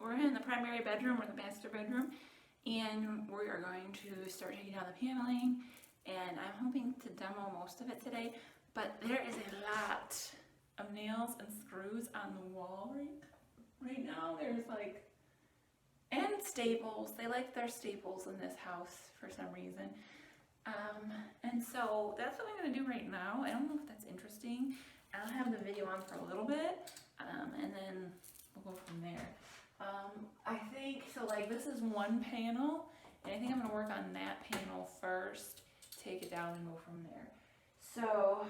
we're in the primary bedroom or the master bedroom, and we are going to start taking down the paneling, and I'm hoping to demo most of it today, but there is a lot of nails and screws on the wall right now. There's like, and staples. They like their staples in this house for some reason. And so that's what I'm going to do right now. I don't know if that's interesting. I'll have the video on for a little bit, and then we'll go from there. I think, so like this is one panel, and I think I'm going to work on that panel first, take it down and go from there. So,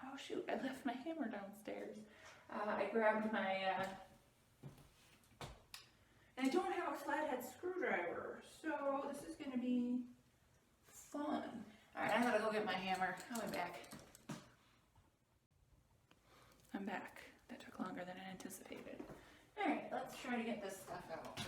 oh shoot, I left my hammer downstairs. I grabbed my, and I don't have a flathead screwdriver, so this is going to be fun. Alright, I gotta go get my hammer. I'll be back. I'm back. That took longer than I anticipated. Alright, let's try to get this stuff out.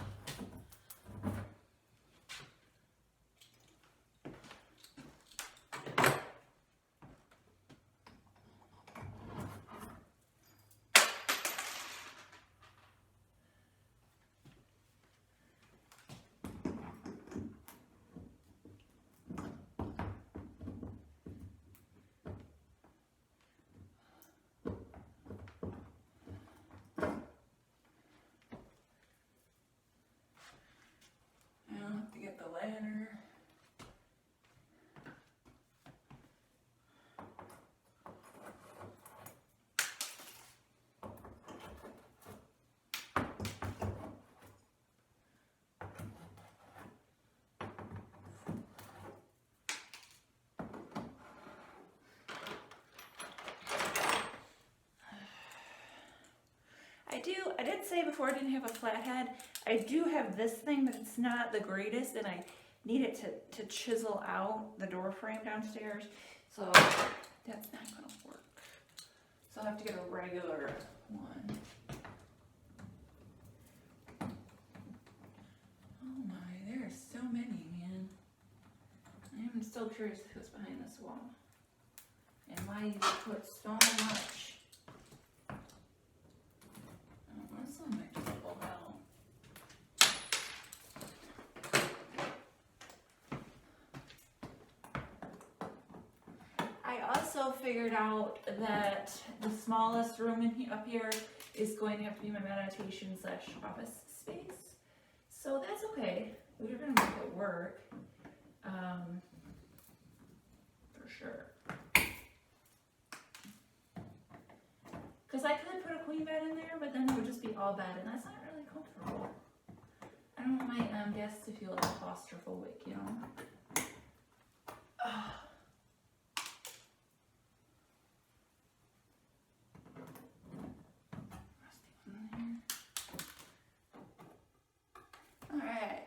To get the ladder. I did say before I didn't have a flathead. I do have this thing, but it's not the greatest, and I need it to chisel out the door frame downstairs, so that's not going to work. So I'll have to get a regular one. Oh my, there are so many, man. I'm still curious who's behind this wall and why you put so much. This one might just pull out. I also figured out that the smallest room up here is going to have to be my meditation / office space. So that's okay. We're going to make it work. For sure. Because I could put a queen bed in there, but then it would just be all bed, and that's not really comfortable. I don't want my guests to feel like claustrophobic, you know? Alright.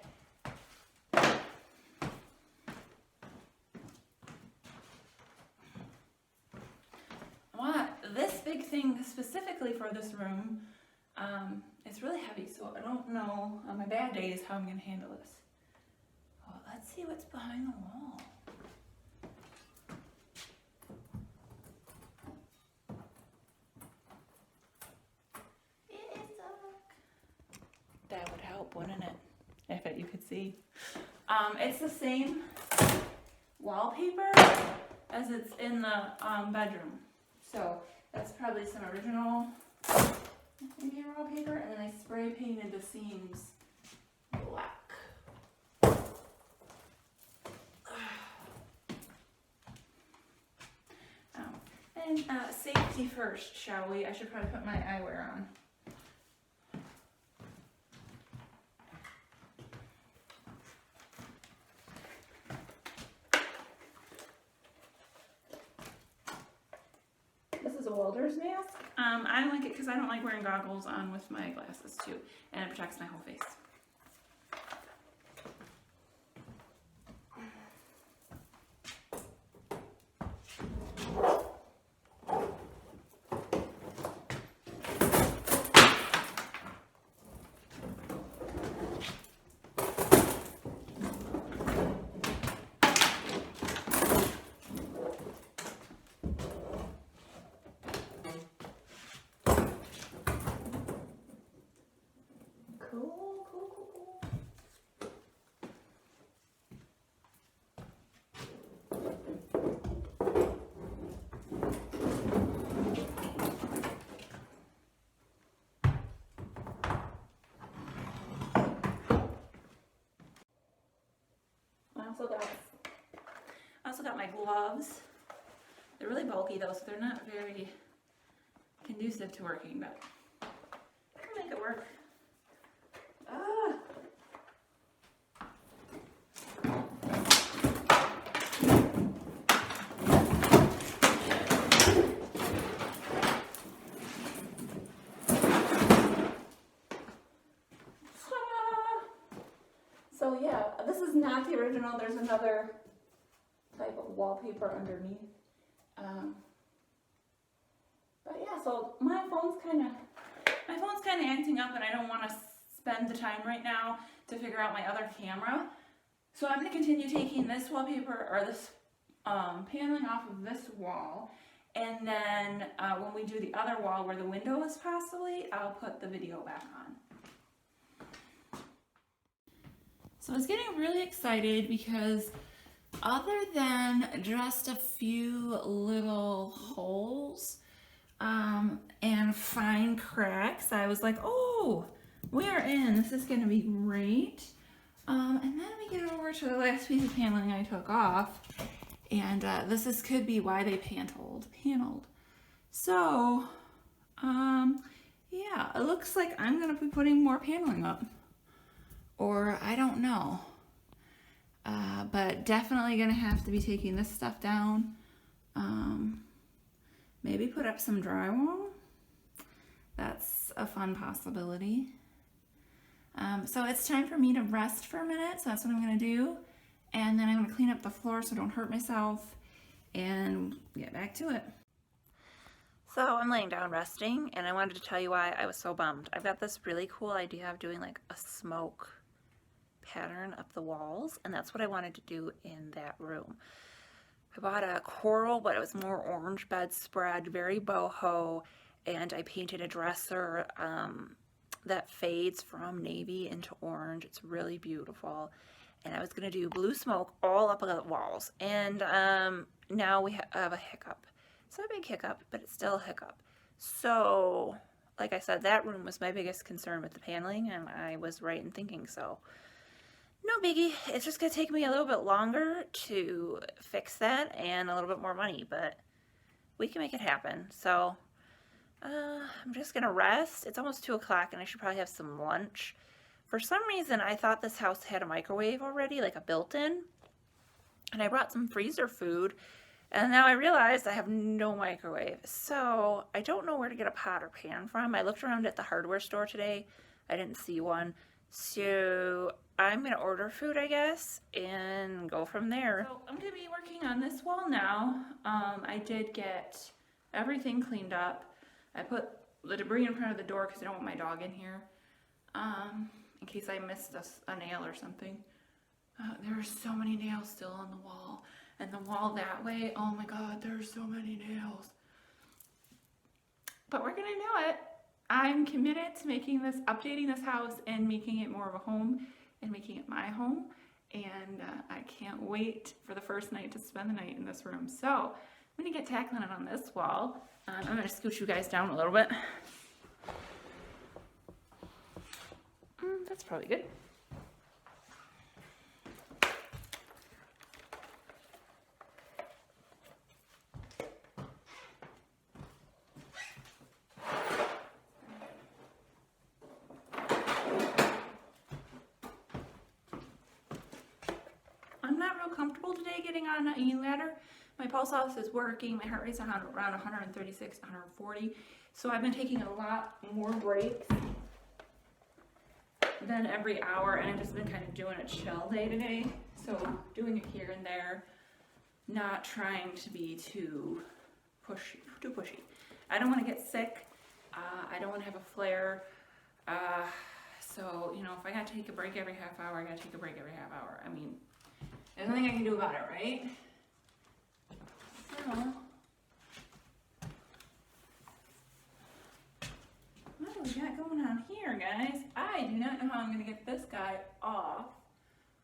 This big thing specifically for this room, it's really heavy, so I don't know on my bad days how I'm going to handle this. Well, let's see what's behind the wall. That would help, wouldn't it? I bet you could see. It's the same wallpaper as it's in the bedroom. So that's probably some original maybe wallpaper, and then I spray painted the seams black. And safety first, shall we? I should probably put my eyewear on. This is a welder's mask. I like it because I don't like wearing goggles on with my glasses too, and it protects my whole face. Cool. also got my gloves. They're really bulky though, so they're not very conducive to working, but I can make it work. Ah. So yeah, this is not the original. There's another type of wallpaper underneath. But yeah, so my phone's kind of acting up, and I don't want to spend the time right now to figure out my other camera. So I'm going to continue taking this wallpaper or this paneling off of this wall, and then when we do the other wall where the window is possibly, I'll put the video back on. So I was getting really excited because other than just a few little holes and fine cracks, I was like, oh, we are in. This is going to be great. And then we get over to the last piece of paneling I took off, and this could be why they paneled. So, yeah, it looks like I'm going to be putting more paneling up. Or I don't know. But definitely going to have to be taking this stuff down. Maybe put up some drywall. That's a fun possibility. So it's time for me to rest for a minute. So that's what I'm going to do. And then I'm going to clean up the floor so I don't hurt myself and get back to it. So I'm laying down resting, and I wanted to tell you why I was so bummed. I've got this really cool idea of doing like a smoke pattern up the walls, and that's what I wanted to do in that room. I bought a coral, but it was more orange bedspread, very boho, and I painted a dresser that fades from navy into orange. It's really beautiful, and I was going to do blue smoke all up the walls, and now we have a hiccup. It's not a big hiccup, but it's still a hiccup. So, like I said, that room was my biggest concern with the paneling, and I was right in thinking so. No biggie, it's just going to take me a little bit longer to fix that and a little bit more money, but we can make it happen. So I'm just going to rest. It's almost 2 o'clock and I should probably have some lunch. For some reason, I thought this house had a microwave already, like a built-in, and I brought some freezer food, and now I realized I have no microwave. So I don't know where to get a pot or pan from. I looked around at the hardware store today. I didn't see one. So I'm going to order food, I guess, and go from there. So I'm going to be working on this wall now. I did get everything cleaned up. I put the debris in front of the door because I don't want my dog in here, in case I missed a nail or something. There are so many nails still on the wall. And the wall that way, oh my God, there's so many nails. But we're going to do it. I'm committed to updating this house and making it more of a home and making it my home. And I can't wait for the first night to spend the night in this room. So I'm going to get tackling it on this wall. I'm going to scooch you guys down a little bit. That's probably good. I'm not real comfortable today getting on an e-ladder. My pulse ox is working. My heart rate's around 136, 140. So I've been taking a lot more breaks than every hour, and I've just been kind of doing a chill day today. So doing it here and there, not trying to be too pushy. I don't want to get sick. I don't want to have a flare. So, you know, if I got to take a break every half hour, I got to take a break every half hour. I mean, there's nothing I can do about it, right? So, what do we got going on here, guys? I do not know how I'm going to get this guy off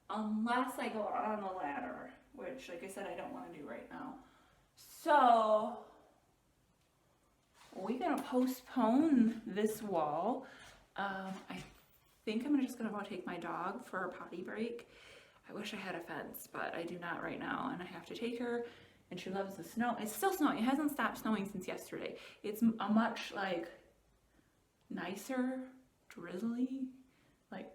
unless I go on the ladder, which, like I said, I don't want to do right now. So, we're going to postpone this wall. I think I'm just going to go take my dog for a potty break. I wish I had a fence, but I do not right now, and I have to take her, and she loves the snow. It's still snowing. It hasn't stopped snowing since yesterday. It's a much like nicer, drizzly, like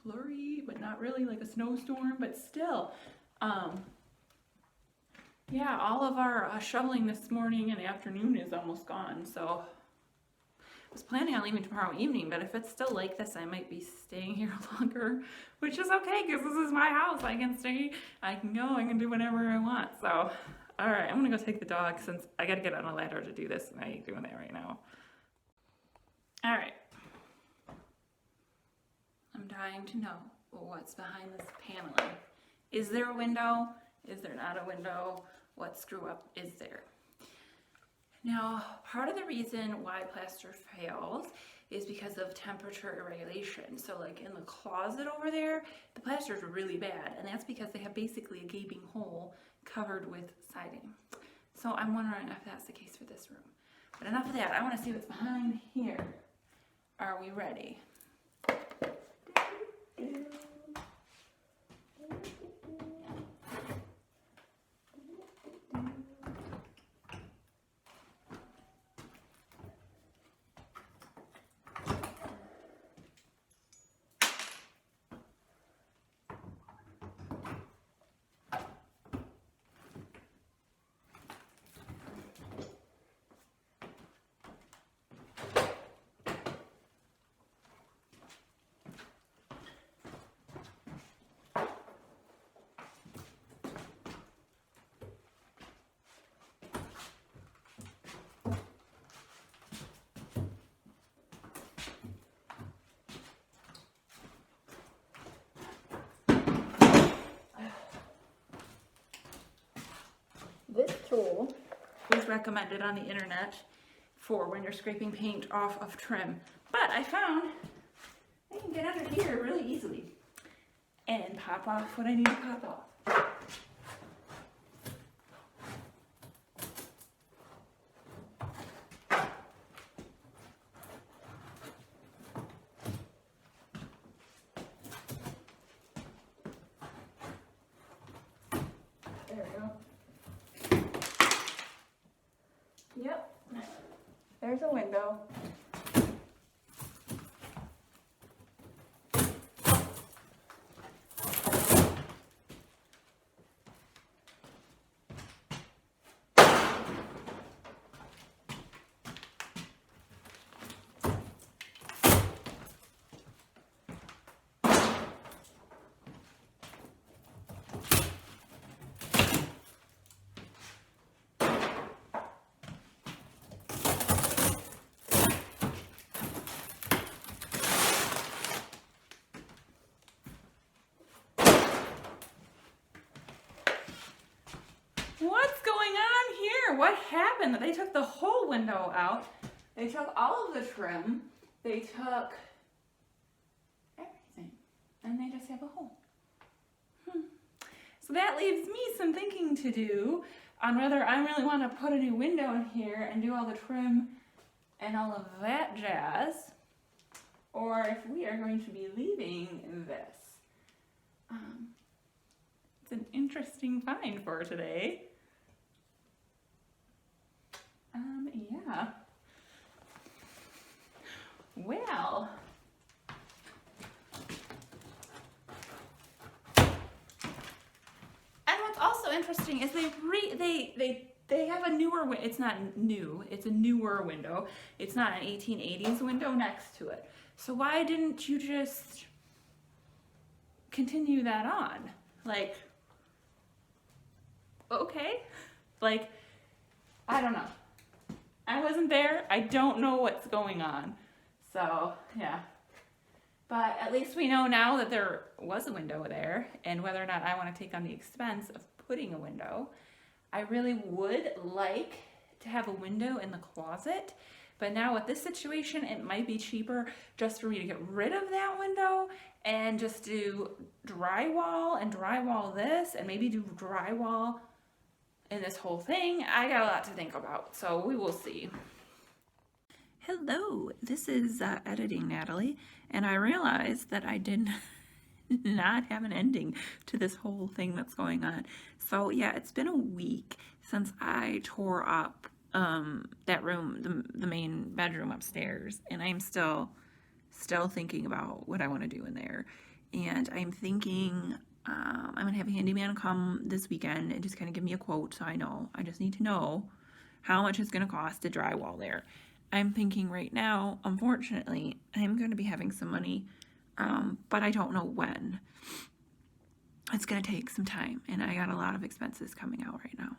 flurry, but not really like a snowstorm, but still. Yeah, all of our shoveling this morning and afternoon is almost gone, so I was planning on leaving tomorrow evening, but if it's still like this, I might be staying here longer, which is okay because this is my house. I can stay, I can go, I can do whatever I want. So, all right, I'm gonna go take the dog since I gotta get on a ladder to do this, and I ain't doing that right now. All right. I'm dying to know what's behind this paneling. Is there a window? Is there not a window? What screw up is there? Now, part of the reason why plaster fails is because of temperature irregulation. So like in the closet over there, the plaster is really bad, and that's because they have basically a gaping hole covered with siding. So I'm wondering if that's the case for this room. But enough of that, I want to see what's behind here. Are we ready? This tool is recommended on the internet for when you're scraping paint off of trim, but I found I can get under here really easily and pop off what I need to pop off. There we go. Yep, there's a window. What's going on here? What happened? They took the whole window out. They took all of the trim. They took everything. And they just have a hole. So that leaves me some thinking to do on whether I really want to put a new window in here and do all the trim and all of that jazz, or if we are going to be leaving this. It's an interesting find for today. Yeah. Well. And what's also interesting is they have a newer, it's not new, it's a newer window. It's not an 1880s window next to it. So why didn't you just continue that on? Like, okay, like, I don't know. I wasn't there. I don't know what's going on. So, yeah. But at least we know now that there was a window there, and whether or not I want to take on the expense of putting a window. I really would like to have a window in the closet, but now with this situation, it might be cheaper just for me to get rid of that window and just do drywall and drywall this, and maybe do drywall in this whole thing. I got a lot to think about, so we will see. Hello, this is Editing Natalie, and I realized that I did not have an ending to this whole thing that's going on. So yeah, it's been a week since I tore up that room, the main bedroom upstairs, and I'm still thinking about what I want to do in there. And I'm thinking I'm gonna have a handyman come this weekend and just kind of give me a quote, so I know. I just need to know how much it's gonna cost to drywall there. I'm thinking right now, unfortunately, I'm going to be having some money, but I don't know when. It's going to take some time, and I got a lot of expenses coming out right now.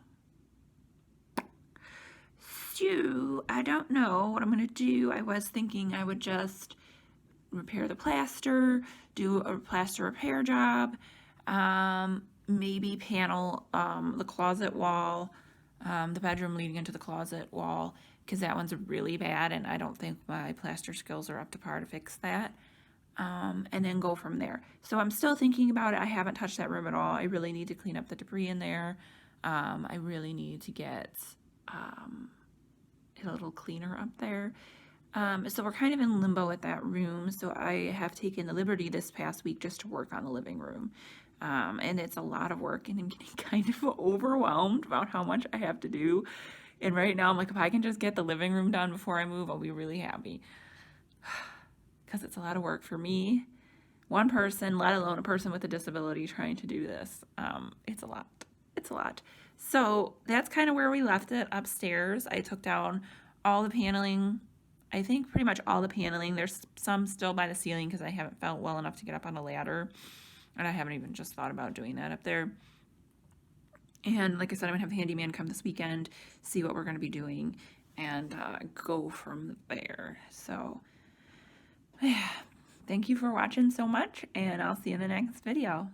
So, I don't know what I'm going to do. I was thinking I would just repair the plaster, do a plaster repair job, maybe panel the closet wall, the bedroom leading into the closet wall, because that one's really bad and I don't think my plaster skills are up to par to fix that. And then go from there. So I'm still thinking about it. I haven't touched that room at all. I really need to clean up the debris in there. I really need to get a little cleaner up there. So we're kind of in limbo at that room. So I have taken the liberty this past week just to work on the living room. And it's a lot of work, and I'm getting kind of overwhelmed about how much I have to do. And right now I'm like, if I can just get the living room done before I move, I'll be really happy. Because it's a lot of work for me, one person, let alone a person with a disability trying to do this. It's a lot. It's a lot. So that's kind of where we left it upstairs. I took down all the paneling. I think pretty much all the paneling. There's some still by the ceiling because I haven't felt well enough to get up on a ladder. And I haven't even just thought about doing that up there. And like I said, I'm going to have the handyman come this weekend, see what we're going to be doing, and go from there. So, yeah. Thank you for watching so much, and I'll see you in the next video.